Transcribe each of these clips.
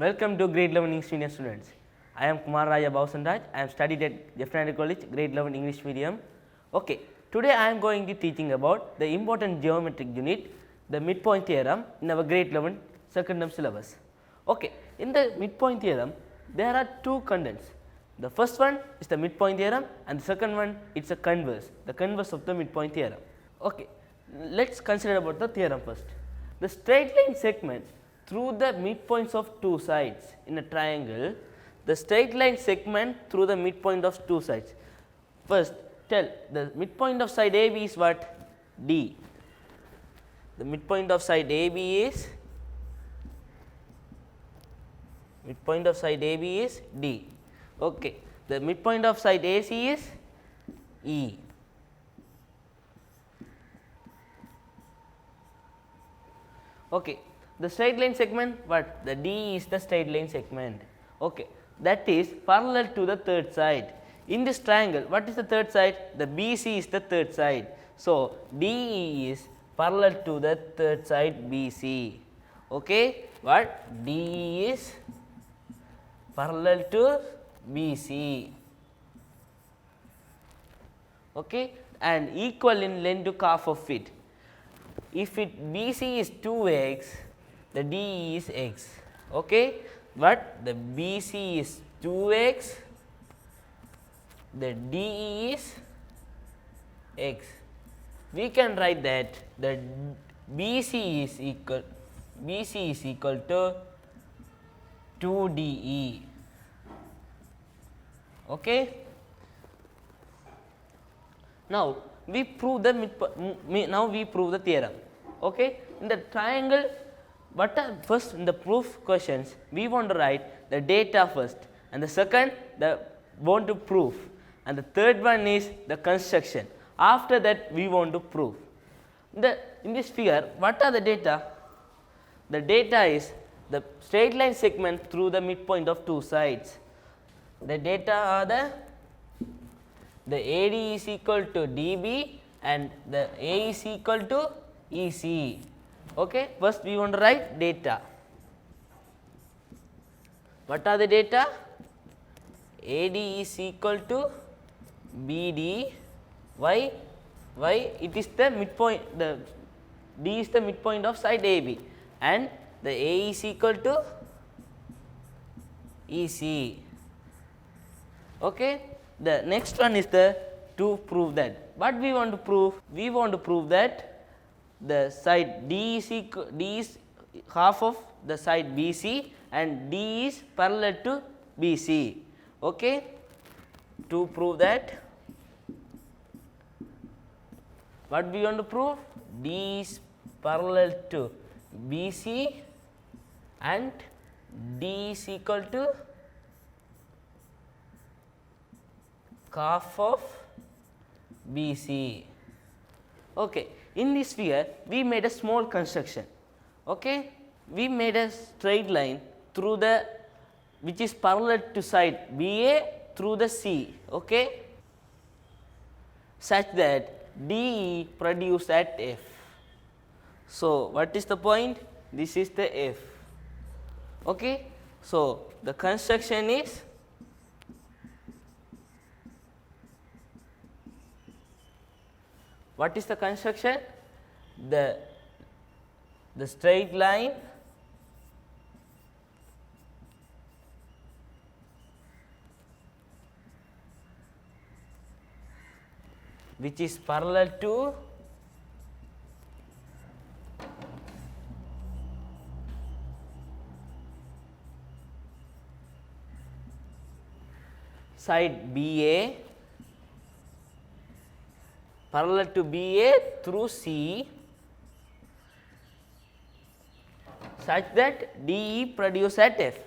Welcome to grade 11 English medium students. I am Kumar Raja Bausanraj. I am studied at Jeffrey College, grade 11 English medium. Okay, today I am going to be teaching about the important geometric unit, the midpoint theorem in our grade 11 second term syllabus. Okay, in the midpoint theorem, there are two contents. The first one is the midpoint theorem and the second one is the converse of the midpoint theorem. Okay, let's consider about the theorem first. The straight line segment through the midpoints of two sides in a triangle, the straight line segment through the midpoint of two sides. First, tell the midpoint of side AB is what? D. The midpoint of side AB is D. Okay. The midpoint of side AC is E. Okay. The straight line segment what? The D is the straight line segment. Okay. That is parallel to the third side. In this triangle, what is the third side? The BC is the third side. So, DE is parallel to the third side BC. Okay. What? DE is parallel to BC. Okay. And equal in length to half of it. If BC is 2x, the DE is x. Okay. But the BC is 2x, the DE is x. We can write that the BC is equal to 2DE. Okay. Now we prove the theorem. Okay. In the triangle, but first in the proof questions we want to write the data first, and the second the want to prove, and the third one is the construction. After that we want to prove. In this figure, what are the data? The data is the straight line segment through the midpoint of two sides. The data are the AD is equal to DB and the A is equal to EC. Okay. First we want to write data. What are the data? AD is equal to BD. Why? It is the midpoint, the D is the midpoint of side AB and the A is equal to EC. Okay. The next one is to prove that. What we want to prove? We want to prove that the side D is half of the side BC and D is parallel to BC. Okay. To prove that, what we want to prove? D is parallel to BC and D is equal to half of BC. Okay. In this figure, we made a small construction. Okay. We made a straight line through the which is parallel to side BA through the C. Okay. Such that DE produce at F. So, what is the point? This is the F. Okay. So, the construction is what is the construction? The straight line which is parallel to side BA, parallel to BA through C, such that DE produce at F.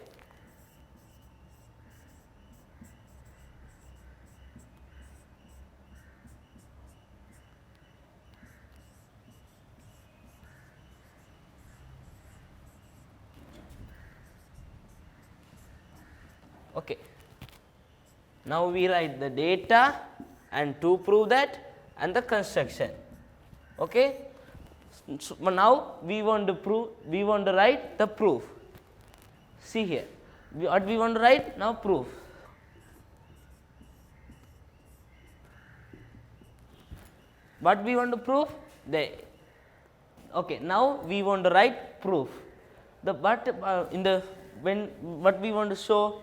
Okay. Now we write the data and to prove that and the construction. Okay. So now we want to write the proof. See here, what we want to write now, proof. What we want to prove? Okay, now we want to write proof. The what in the when what we want to show,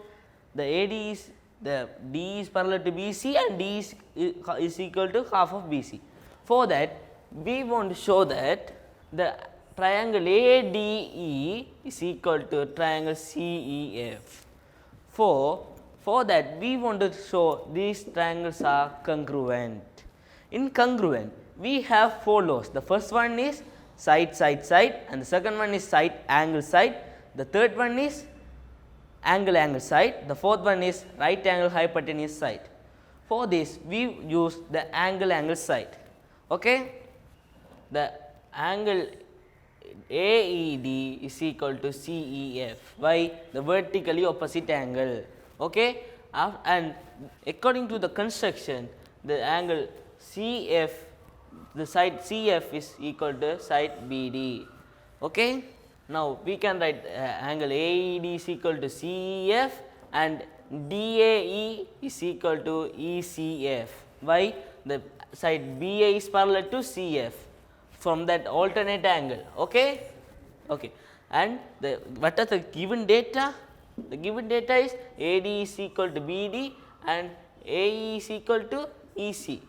the AD is the D is parallel to BC and D is equal to half of BC. For that, we want to show that the triangle ADE is equal to triangle CEF. For that, we want to show these triangles are congruent. In congruent, we have four laws. The first one is side, side, side, and the second one is side, angle, side. The third one is angle, angle, side. The fourth one is right angle, hypotenuse, side. For this, we use the angle, angle, side. Okay? The angle AED is equal to CEF. Why? The vertically opposite angle. Okay? And according to the construction, the angle CF, the side CF is equal to side BD. Okay? Now, we can write angle AED is equal to CEF and DAE is equal to ECF. Why? The side BA is parallel to CF from that alternate angle. Okay? Okay. And what are the given data? The given data is AD is equal to BD and AE is equal to EC.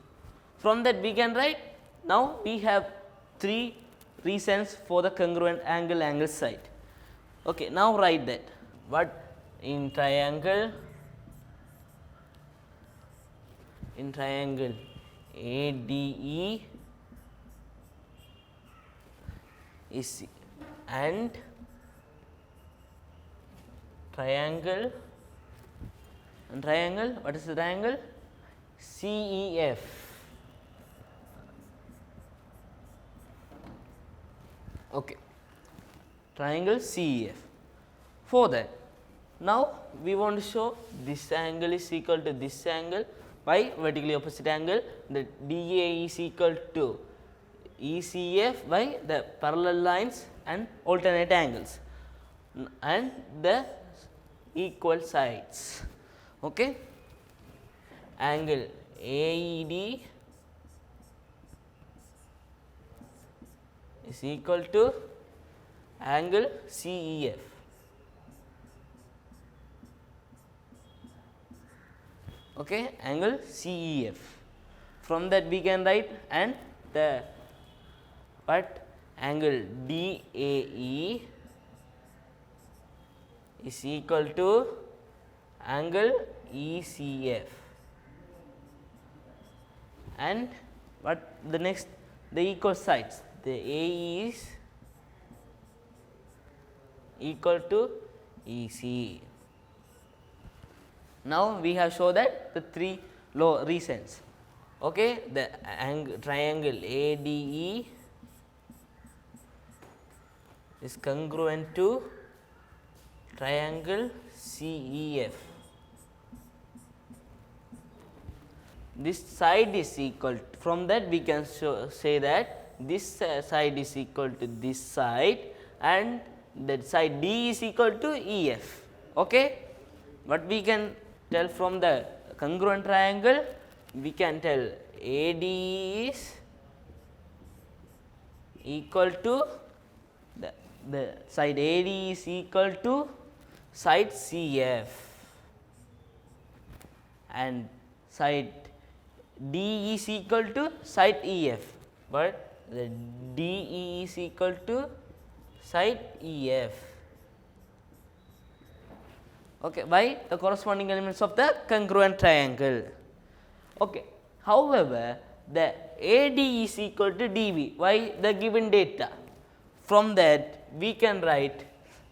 From that we can write, now we have three reasons for the congruent angle, angle, side. Okay, now write that. What in triangle ADE is and triangle, what is the triangle? CEF. Okay, triangle CEF. For that, now we want to show this angle is equal to this angle by vertically opposite angle. The DA is equal to ECF by the parallel lines and alternate angles and the equal sides. Okay, angle AED is equal to angle CEF. Okay, angle CEF. From that we can write and the what angle DAE is equal to angle ECF. And what the next, the equal sides, the AE is equal to EC. Now we have shown that the three reasons. Okay, the triangle ADE is congruent to triangle CEF. This side is equal to, from that we can say that this side is equal to this side and that side D is equal to EF. Okay, what we can tell from the congruent triangle, we can tell AD is equal to the side AD is equal to side CF and side D is equal to side EF, but the DE is equal to side EF. Okay, by the corresponding elements of the congruent triangle. Okay, however, the AD is equal to DB. Why? The given data. From that we can write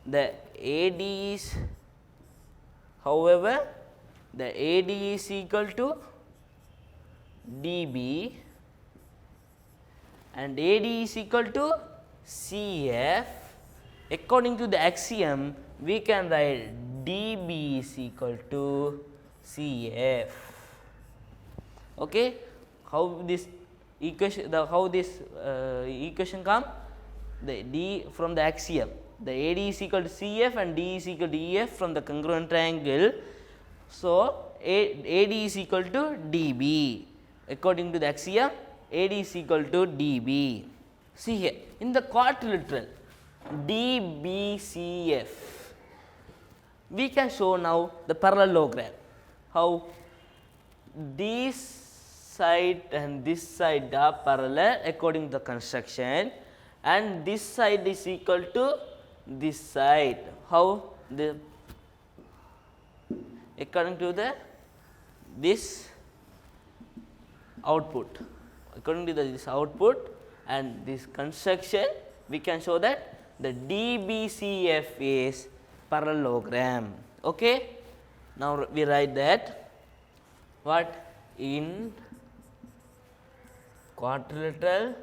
the AD is, however, the AD is equal to DB and AD is equal to CF. According to the axiom, we can write DB is equal to CF. Okay, how this equation, equation come? The D from the axiom. the AD is equal to CF and D is equal to EF from the congruent triangle. So, AD is equal to DB. According to the axiom, AD is equal to DB. See here, in the quadrilateral DBCF, we can show now the parallelogram. How? This side and this side are parallel according to the construction, and this side is equal to this side. How? According to this output, according to this output and this construction, we can show that the DBCF is parallelogram. Okay. Now we write that what in quadrilateral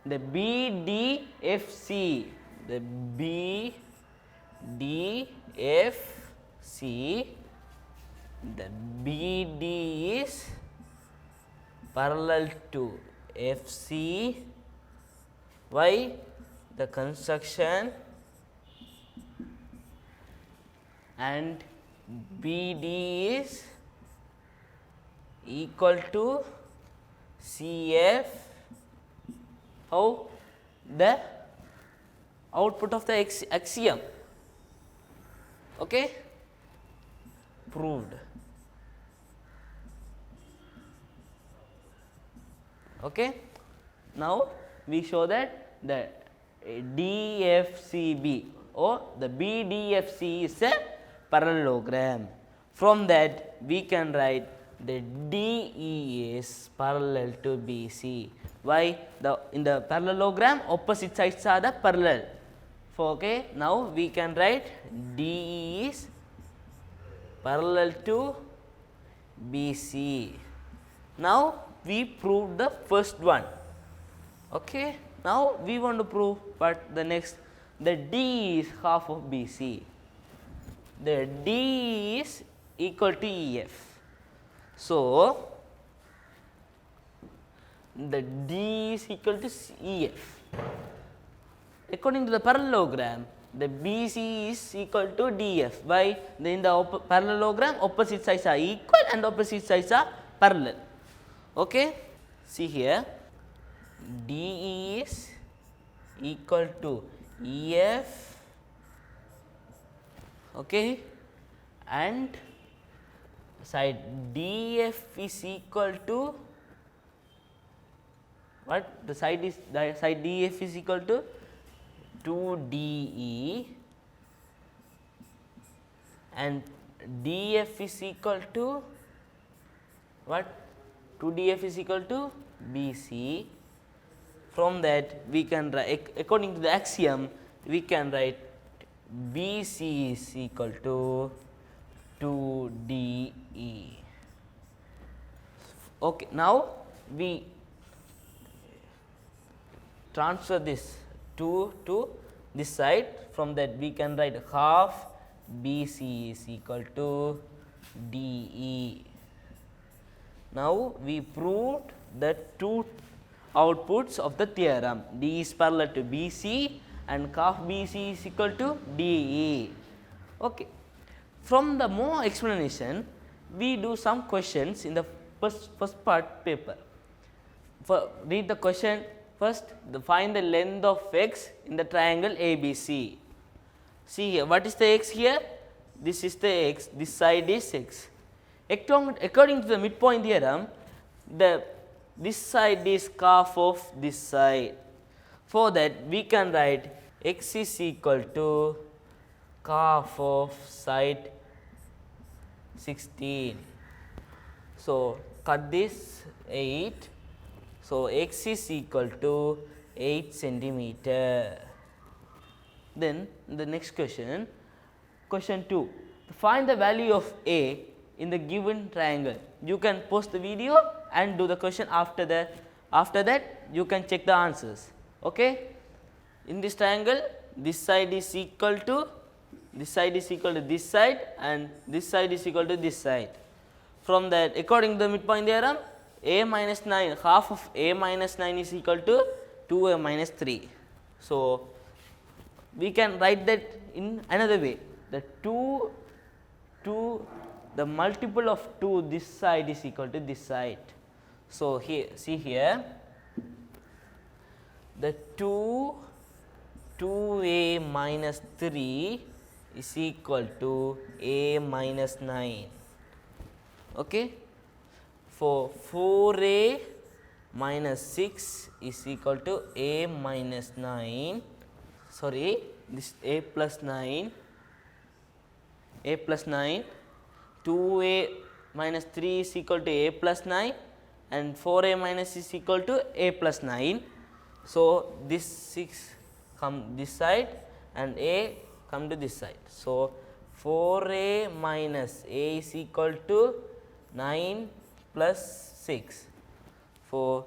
the BDFC, the BDFC, the BD is parallel to FC. Why? The construction and BD is equal to CF. How? The output of the axiom. Okay, proved. Okay. Now we show that the DFCB or the BDFC is a parallelogram. From that we can write the DE is parallel to BC. Why? In the parallelogram opposite sides are the parallel. Okay, now we can write DE is parallel to BC. Now we proved the first one. Okay, now we want to prove what the next, the D is half of BC. The D is equal to EF. So the D is equal to EF. According to the parallelogram, the BC is equal to DF. Why? In the parallelogram, opposite sides are equal and opposite sides are parallel. Okay. See here, DE is equal to EF. Okay, and side DF is equal to what? The side DF is equal to 2DE and DF is equal to what? 2DF is equal to BC. From that we can write, according to the axiom, we can write BC is equal to 2DE. Okay, now we transfer this 2 to this side. From that we can write half BC is equal to DE. Now we proved the two outputs of the theorem. D is parallel to BC and half BC is equal to DE. Okay. From the more explanation, we do some questions in the first part paper. Read the question. First, find the length of x in the triangle ABC. See here, what is the x here? This is the x, this side is x. According to the midpoint theorem, this side is half of this side. For that, we can write x is equal to half of side 16. So, cut this 8. So, x is equal to 8 centimeter. Then the next question, question 2. Find the value of A in the given triangle. You can pause the video and do the question after that. After that, you can check the answers. Okay? In this triangle, this side is equal to this side and this side is equal to this side. from that, according to the midpoint theorem, a minus 9, half of a minus 9 is equal to 2a minus 3. So, we can write that in another way, the 2, the multiple of 2 this side is equal to this side. So, here see here, the 2a minus 3 is equal to a minus 9. Okay. For 4a minus 6 is equal to a minus 9, sorry, this a plus 9, 2a minus 3 is equal to a plus 9 and 4a minus is equal to a plus 9. So, this 6 come this side and a come to this side. So, 4a minus a is equal to 9 plus 6. For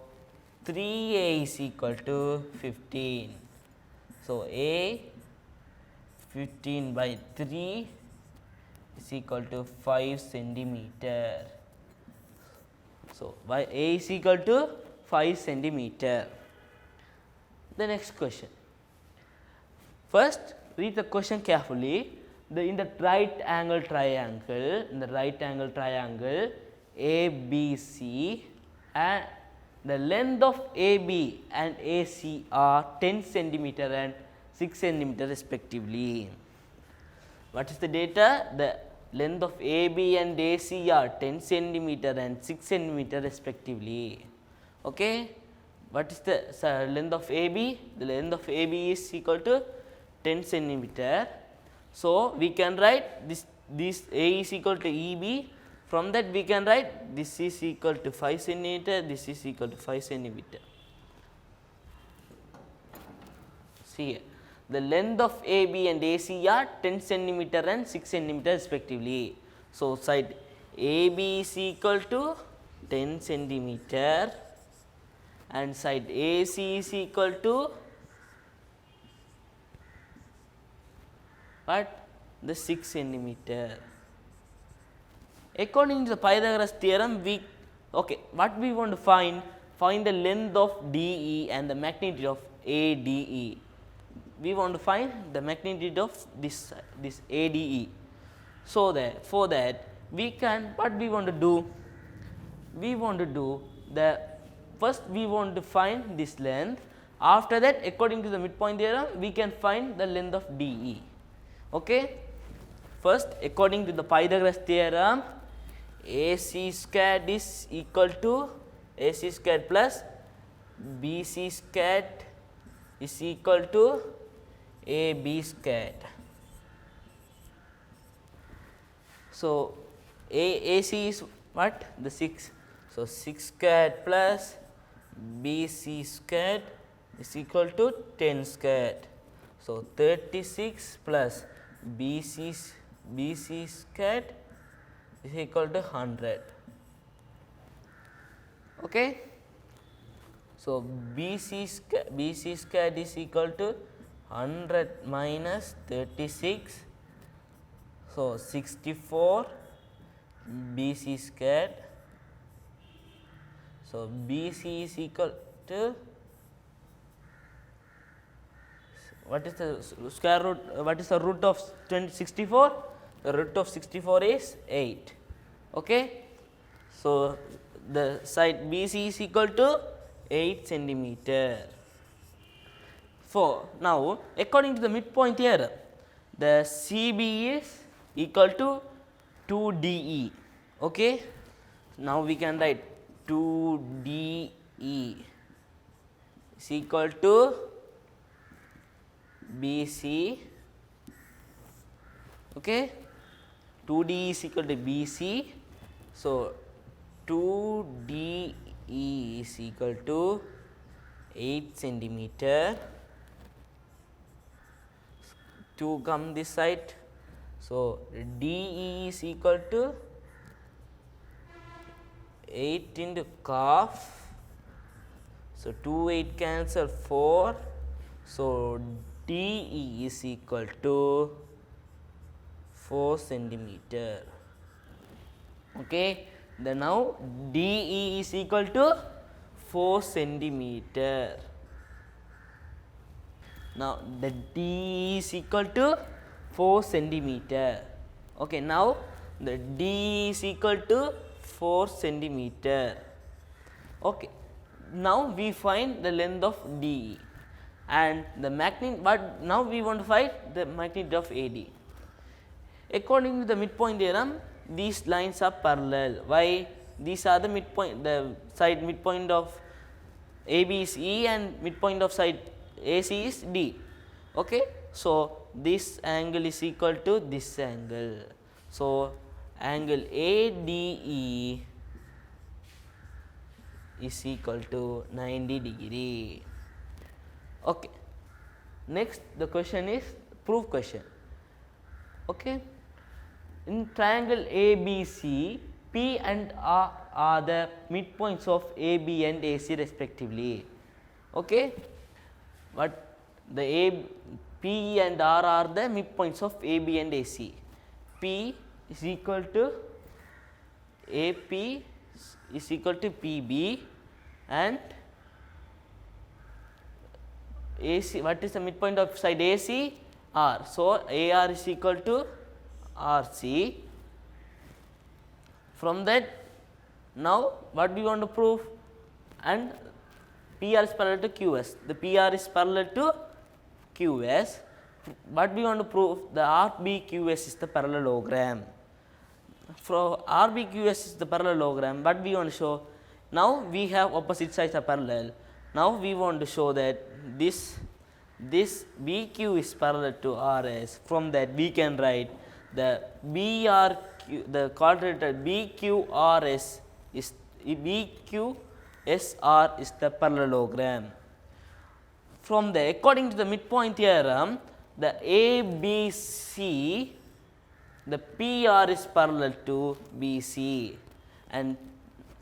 3a is equal to 15. So, a 15 by 3 is equal to 5 centimeter. So, by a is equal to 5 centimeter. The next question. First, read the question carefully. In the right angle triangle, ABC, and the length of AB and AC are 10 centimeter and 6 centimeter respectively. What is the data? The length of AB and AC are 10 centimeter and 6 centimeter respectively. Okay. What is the length of AB? The length of AB is equal to 10 centimeter. So, we can write this A is equal to EB. From that we can write this is equal to 5 centimeter, this is equal to 5 centimeter. See here, the length of AB and AC are 10 centimeter and 6 centimeter respectively. So, side AB is equal to 10 centimeter and side AC is equal to what? The 6 centimeter. According to the Pythagoras theorem, what we want to find the length of DE and the magnitude of ADE. We want to find the magnitude of this ADE. So that for that we can, what we want to do? We want to do the first we want to find this length. After that, according to the midpoint theorem, we can find the length of DE. Okay. First, according to the Pythagoras theorem, AC squared is equal to AC squared plus BC squared is equal to AB squared. So, AC is what? The 6. So, 6 squared plus BC squared is equal to 10 squared. So, 36 plus BC squared is equal to 100. Okay. So, BC squared is equal to 100 minus 36. So, 64 BC squared. So, BC is equal to, what is the square root, what is the root of 64? The root of 64 is 8. Okay. So, the side BC is equal to 8 centimeter. Now, according to the midpoint theorem, the CB is equal to 2DE. Okay. Now, we can write 2DE is equal to BC. Okay. 2D is equal to BC. So, 2DE is equal to 8 centimeter. 2 come this side. So, DE is equal to 8 into calf. So, 2 8 cancel 4. So, DE is equal to 4 centimeter. Okay. the now DE is equal to 4 centimeter. Now the D is equal to 4 centimeter. Okay, now the D is equal to 4 centimeter. Okay, now we find the length of DE and the magnitude, but now we want to find the magnitude of AD. According to the midpoint theorem, these lines are parallel. Why? These are the midpoint, the side midpoint of AB is E and midpoint of side AC is D. Okay, so this angle is equal to this angle. So angle ADE is equal to 90 degree. Okay. Next, the question is proof question. Okay. In triangle ABC, P and R are the midpoints of AB and AC respectively. Okay. But the P and R are the midpoints of AB and AC. P is equal to AP is equal to PB and AC, what is the midpoint of side AC? R. So AR is equal to RC. From that, now what do you want to prove? And PR is parallel to QS. The PR is parallel to QS. What we want to prove? The RBQS is the parallelogram. For RBQS is the parallelogram. What we want to show? Now we have opposite sides are parallel. Now we want to show that this BQ is parallel to RS. From that we can write the BRQ, the quadrature BQRS is BQSR is the parallelogram. From there, according to the midpoint theorem, the ABC, the PR is parallel to BC, and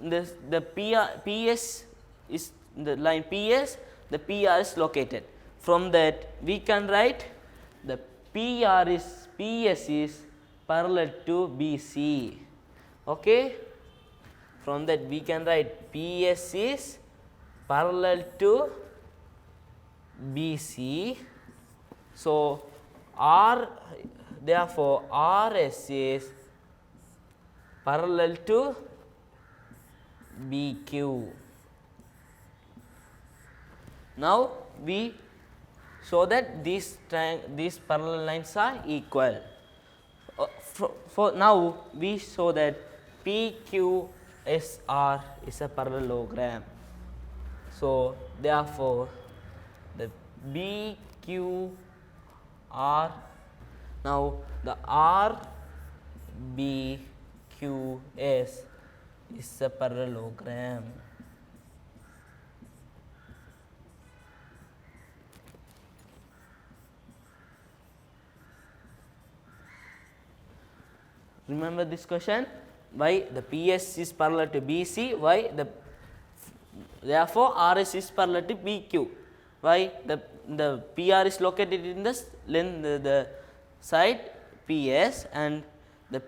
the PS is the line PS, the PR is located. From that we can write the PS is parallel to BC. Okay. From that we can write PS is parallel to BC. So therefore RS is parallel to BQ. Now we show that these parallel lines are equal. For now we show that PQSR is a parallelogram. So therefore the BQR, now the RBQS is a parallelogram. Remember this question? Why the PS is parallel to BC? Why therefore RS is parallel to BQ? Why the PR is located in the side PS and the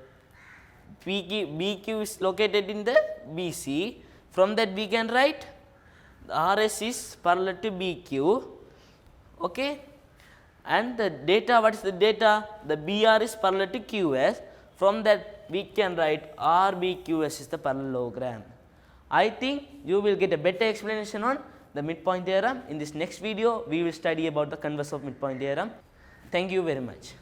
BQ is located in the BC. From that we can write RS is parallel to BQ. Okay, and the data, what is the data? The BR is parallel to QS. From that we can write RBQS is the parallelogram. I think you will get a better explanation on the midpoint theorem. In this next video we will study about the converse of midpoint theorem. Thank you very much.